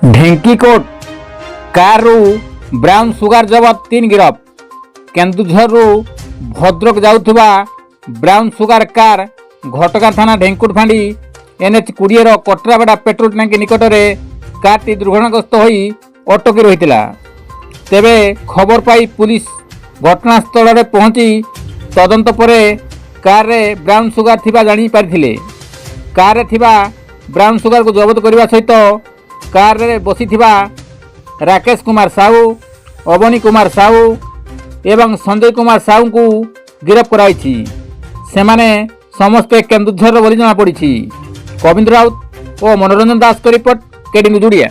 ढेंकीकोट कारु brown sugar जबत 3 गिरफ। केन्दुझर भद्रक जाउथुबा ब्राउन सुगार कार घटका थाना ढेंकुट फांडी NH 20 कटराबेड़ा पेट्रोल टांकी निकट में कारटी दुर्घटनाग्रस्त होई अटकी रही। तेबे खबर पाई पुलिस घटनास्थल में पहुंची तदंत पर कार रे ब्राउन सुगार थिबा जानी पारिथिले। कार रे थिबा ब्राउन सुगार को जबत करने सहित कार रे बसी थिबा राकेश कुमार साहू, अवनी कुमार साहू एवं संजय कुमार साहू को गिरफ्त कराई। सेमाने समस्ते केन्दुझर बोली जमापड़ी। कविंद्र राउत और मनोरंजन दास का रिपोर्ट, केडी न्यूज ओडिया।